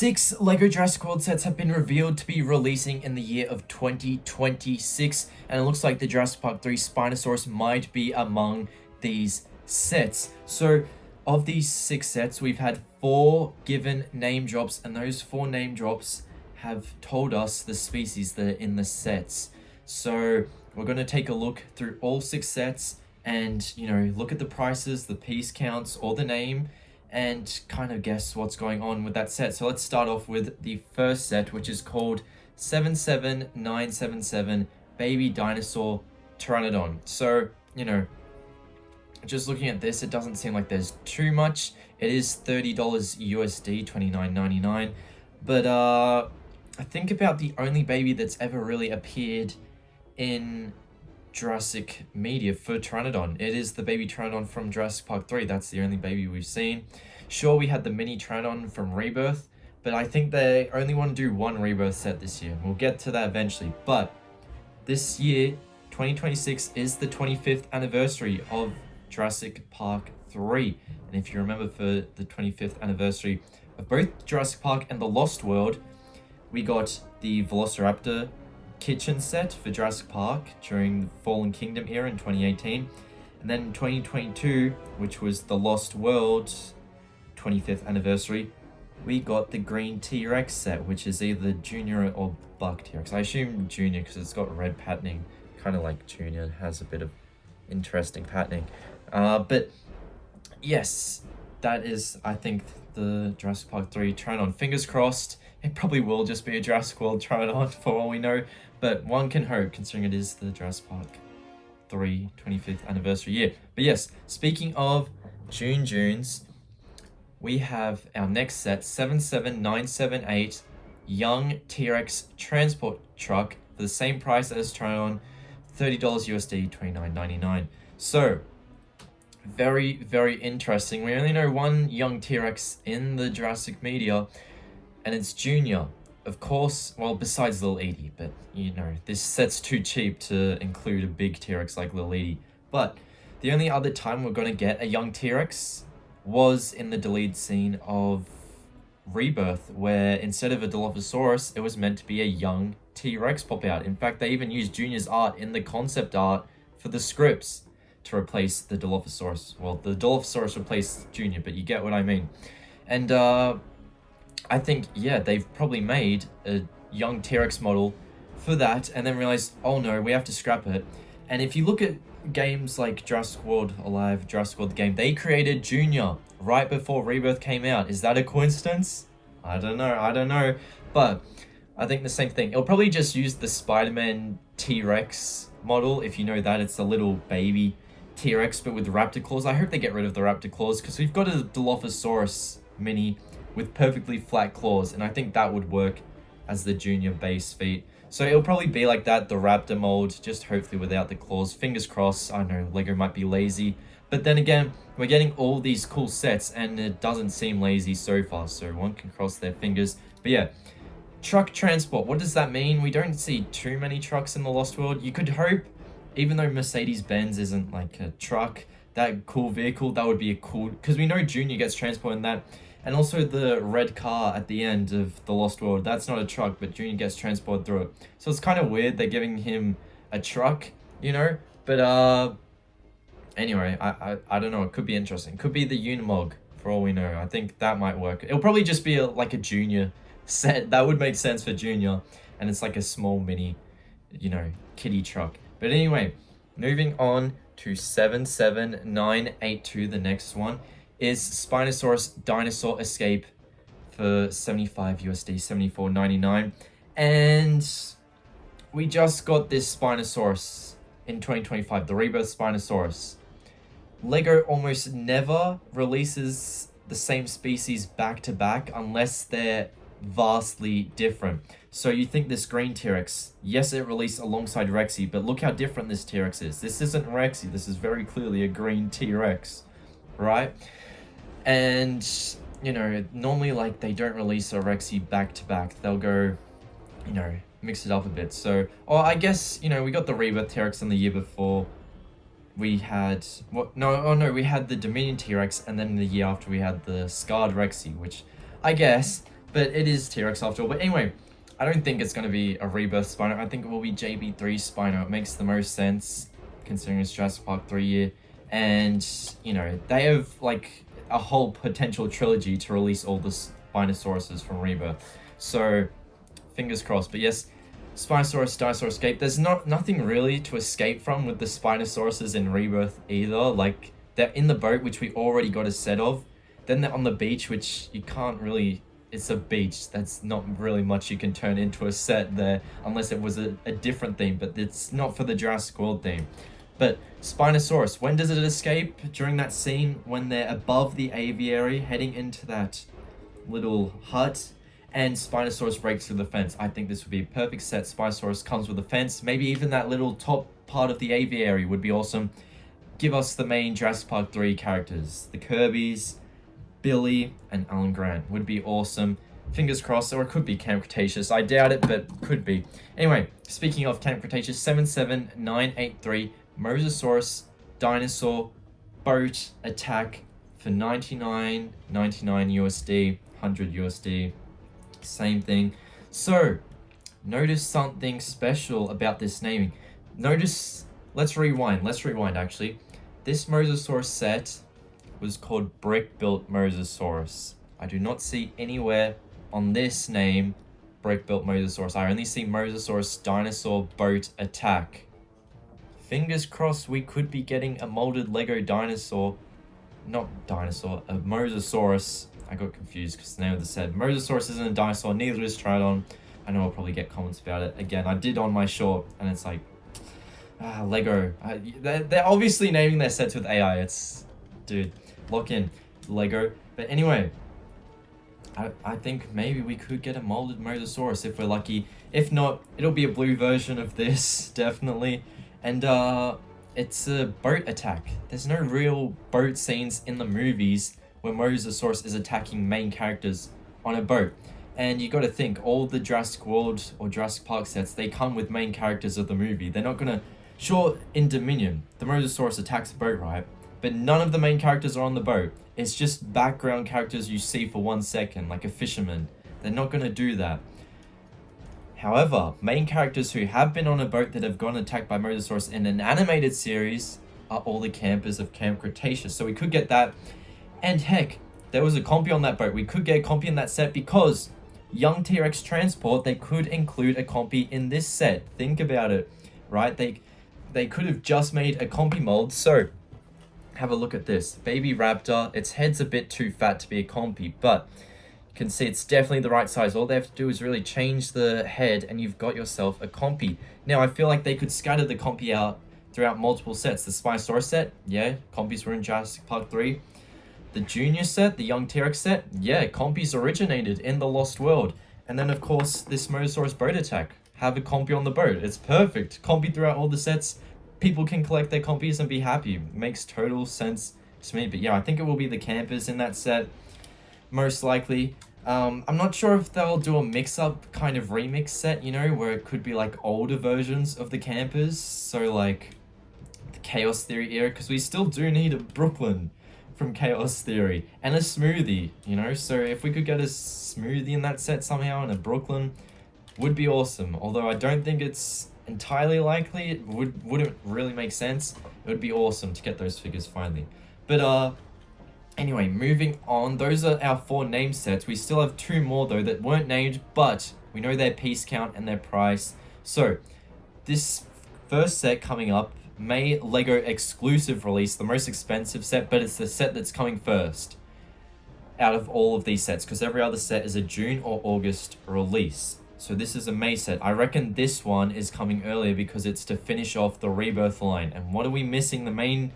6 LEGO Jurassic World sets have been revealed to be releasing in the year of 2026, and it looks like the Jurassic Park 3 Spinosaurus might be among these sets. So, of these 6 sets, we've had 4 given name drops, and those 4 name drops have told us the species that are in the sets. So, we're going to take a look through all 6 sets and, look at the prices, the piece counts, or the name, and kind of guess what's going on with that set. So let's start off with the first set, which is called 77977 Baby Dinosaur Pteranodon. So, just looking at this, it doesn't seem like there's too much. It is $30 USD, $29.99. But I think about the only baby that's ever really appeared in Jurassic media for Pteranodon. It is the baby Pteranodon from Jurassic Park 3. That's the only baby we've seen. Sure, we had the mini Pteranodon from Rebirth, but I think they only want to do one Rebirth set this year. We'll get to that eventually. But this year, 2026, is the 25th anniversary of Jurassic Park 3. And if you remember, for the 25th anniversary of both Jurassic Park and The Lost World, we got the Velociraptor kitchen set for Jurassic Park during the Fallen Kingdom era in 2018, and then in 2022, which was the Lost World 25th anniversary, we got the green T-Rex set, which is either Junior or Buck T-Rex. I assume Junior because it's got red patterning, kind of like Junior. It has a bit of interesting patterning. But yes, that is, I think, the Jurassic Park 3 Pteranodon. Fingers crossed, it probably will just be a Jurassic World Pteranodon for all we know. But one can hope, considering it is the Jurassic Park 3 25th anniversary year. But yes, speaking of Junes, we have our next set, 77978 Young T-Rex Transport Truck for the same price as Pteranodon, $30 USD, $29.99. So, very, very interesting. We only know one young T-Rex in the Jurassic media, and it's Junior. Of course, well, besides Lil Edie, but this set's too cheap to include a big T-Rex like Lil Edie. But the only other time we're going to get a young T-Rex was in the deleted scene of Rebirth, where instead of a Dilophosaurus, it was meant to be a young T-Rex pop out. In fact, they even used Junior's art in the concept art for the scripts to replace the Dilophosaurus. Well, the Dilophosaurus replaced Junior, but you get what I mean. And, I think, they've probably made a young T-Rex model for that and then realized, oh no, we have to scrap it. And if you look at games like Jurassic World Alive, Jurassic World the game, they created Junior right before Rebirth came out. Is that a coincidence? I don't know. But I think the same thing. It'll probably just use the Spider-Man T-Rex model. If you know that, it's a little baby T-Rex, but with raptor claws. I hope they get rid of the raptor claws because we've got a Dilophosaurus mini with perfectly flat claws, and I think that would work as the Junior base feet. So it'll probably be like that, the raptor mold, just hopefully without the claws. Fingers crossed. I know LEGO might be lazy, but then again, we're getting all these cool sets and it doesn't seem lazy so far, so one can cross their fingers. But yeah, truck transport, what does that mean? We don't see too many trucks in the Lost World. You could hope, even though Mercedes-Benz isn't like a truck, that cool vehicle, that would be a cool, because we know Junior gets transport in that. And also the red car at the end of The Lost World, that's not a truck, but Junior gets transported through it. So it's kind of weird they're giving him a truck, But anyway, I don't know, it could be interesting. Could be the Unimog, for all we know. I think that might work. It'll probably just be like a Junior set. That would make sense for Junior. And it's like a small mini, kiddie truck. But anyway, moving on to 77982, the next one is Spinosaurus Dinosaur Escape for $75 USD, $74.99. And we just got this Spinosaurus in 2025, the Rebirth Spinosaurus. LEGO almost never releases the same species back to back unless they're vastly different. So you think this green T-Rex, yes, it released alongside Rexy, but look how different this T-Rex is. This isn't Rexy, this is very clearly a green T-Rex, right? And, normally, they don't release a Rexy back-to-back. They'll go, mix it up a bit. So, I guess, we got the Rebirth T-Rex in the year before. We had, we had the Dominion T-Rex, and then the year after we had the Scarred Rexy, which I guess But it is T-Rex after all. But anyway, I don't think it's going to be a rebirth Spino. I think it will be JB3 Spino. It makes the most sense considering it's Jurassic Park 3 year. And, you know, they have like a whole potential trilogy to release all the Spinosauruses from Rebirth. So, fingers crossed. But yes, Spinosaurus, Dinosaur escape. There's nothing really to escape from with the Spinosauruses in Rebirth either. Like, they're in the boat, which we already got a set of. Then they're on the beach, which you can't really... It's a beach. That's not really much you can turn into a set there, unless it was a different theme. But it's not for the Jurassic World theme. But Spinosaurus, when does it escape? During that scene when they're above the aviary, heading into that little hut, and Spinosaurus breaks through the fence. I think this would be a perfect set. Spinosaurus comes with a fence. Maybe even that little top part of the aviary would be awesome. Give us the main Jurassic Park 3 characters. The Kirbys, Billy, and Alan Grant would be awesome. Fingers crossed, or it could be Camp Cretaceous. I doubt it, but could be. Anyway, speaking of Camp Cretaceous, 77983, Mosasaurus, Dinosaur, Boat, Attack for $99.99 USD, 100 USD, same thing. So, notice something special about this naming. Notice, let's rewind actually. This Mosasaurus set was called Brick-Built Mosasaurus. I do not see anywhere on this name Brick-Built Mosasaurus. I only see Mosasaurus, Dinosaur, Boat, Attack. Fingers crossed we could be getting a molded Lego dinosaur. Not dinosaur, a Mosasaurus. I got confused because the name of the set. Mosasaurus isn't a dinosaur, neither is Pteranodon. I know I'll probably get comments about it. Again, I did on my short, and it's like, Lego. They're obviously naming their sets with AI. It's, dude, lock in, Lego. But anyway, I think maybe we could get a molded Mosasaurus if we're lucky. If not, it'll be a blue version of this, definitely. And it's a boat attack. There's no real boat scenes in the movies where Mosasaurus is attacking main characters on a boat. And you gotta think, all the Jurassic World or Jurassic Park sets, they come with main characters of the movie. They're not gonna... Sure, in Dominion, the Mosasaurus attacks a boat, right? But none of the main characters are on the boat. It's just background characters you see for 1 second, like a fisherman. They're not gonna do that. However, main characters who have been on a boat that have gone attacked by Mosasaurus in an animated series are all the campers of Camp Cretaceous. So we could get that. And heck, there was a compy on that boat. We could get a compy in that set because Young T-Rex Transport, they could include a compy in this set. Think about it, right? They could have just made a compy mold. So, have a look at this. Baby Raptor, its head's a bit too fat to be a compy, but you can see it's definitely the right size. All they have to do is really change the head and you've got yourself a compy. Now, I feel like they could scatter the compy out throughout multiple sets. The Spinosaurus set, yeah, compies were in Jurassic Park 3. The Junior set, the Young T-Rex set, yeah, compies originated in the Lost World. And then, of course, this Mosasaurus boat attack. Have a compy on the boat. It's perfect. Compy throughout all the sets. People can collect their compies and be happy. Makes total sense to me. But yeah, I think it will be the campers in that set, most likely. I'm not sure if they'll do a mix-up kind of remix set, you know, where it could be like older versions of the campers. So like the Chaos Theory era, because we still do need a Brooklyn from Chaos Theory and a Smoothie, you know. So if we could get a Smoothie in that set somehow and a Brooklyn, would be awesome. Although I don't think it's entirely likely. It wouldn't really make sense. It would be awesome to get those figures finally. But anyway, moving on. Those are our 4 name sets. We still have 2 more though that weren't named, but we know their piece count and their price. So this first set coming up, May Lego exclusive release, the most expensive set, but it's the set that's coming first out of all of these sets, because every other set is a June or August release. So this is a May set. I reckon this one is coming earlier because it's to finish off the Rebirth line. And what are we missing? The main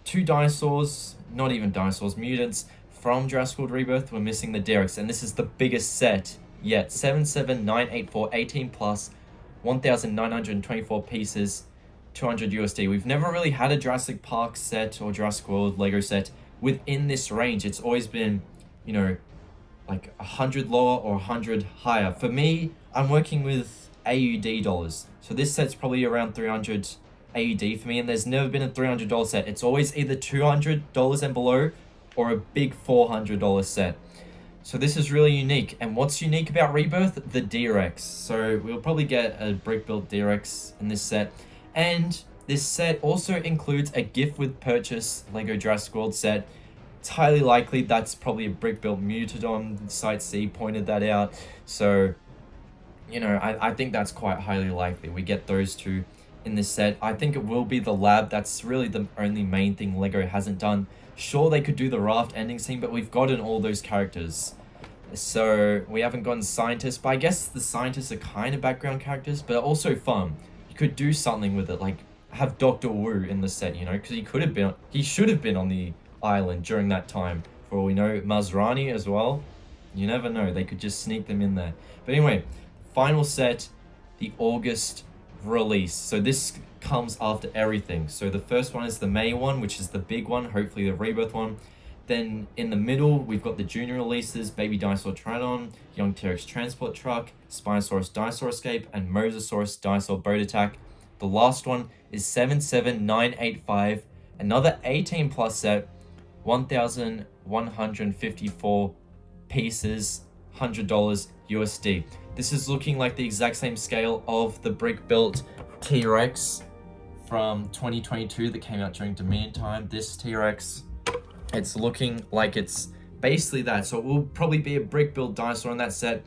2 dinosaurs, not even dinosaurs, mutants from Jurassic World Rebirth. We're missing the Derricks, and this is the biggest set yet. 77984, 18 plus, 1,924 pieces, 200 USD. We've never really had a Jurassic Park set or Jurassic World Lego set within this range. It's always been, you know, like 100 lower or 100 higher. For me, I'm working with AUD dollars. So this set's probably around 300 AUD for me, and there's never been a $300 set. It's always either $200 and below or a big $400 set. So this is really unique. And what's unique about Rebirth? The D-Rex. So we'll probably get a brick-built D-Rex in this set. And this set also includes a gift with purchase Lego Jurassic World set. It's highly likely that's probably a brick-built Mutodon. Site C pointed that out. So, you know, I think that's quite highly likely. We get those two in this set. I think it will be the lab. That's really the only main thing Lego hasn't done. Sure, they could do the raft ending scene, but we've gotten all those characters. So we haven't gotten scientists, but I guess the scientists are kind of background characters, but also fun. You could do something with it, like have Dr. Wu in the set, you know, because he should have been on the island during that time. For all we know, Masrani as well. You never know, they could just sneak them in there. But anyway, final set, the August release. So this comes after everything. So the first one is the May one, which is the big one, hopefully the Rebirth one. Then in the middle, we've got the junior releases, Baby Dinosaur Pteranodon, Young T-Rex Transport Truck, Spinosaurus Dinosaur Escape, and Mosasaurus Dinosaur Boat Attack. The last one is 77985, another 18 plus set, 1,154 pieces, $100 USD. This is looking like the exact same scale of the brick-built T-Rex from 2022 that came out during Dominion time. This T-Rex, it's looking like it's basically that. So it will probably be a brick-built dinosaur in that set.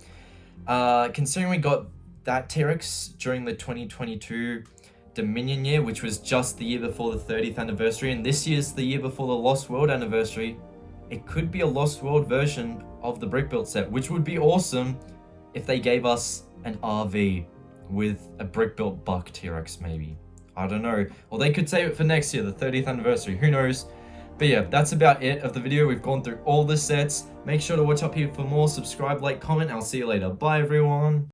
Considering we got that T-Rex during the 2022 Dominion year, which was just the year before the 30th anniversary, and this year's the year before the Lost World anniversary, it could be a Lost World version of the brick-built set, which would be awesome if they gave us an RV with a brick-built buck T-Rex maybe. I don't know. Or they could save it for next year, the 30th anniversary. Who knows? But yeah, that's about it of the video. We've gone through all the sets. Make sure to watch up here for more. Subscribe, like, comment. I'll see you later. Bye, everyone.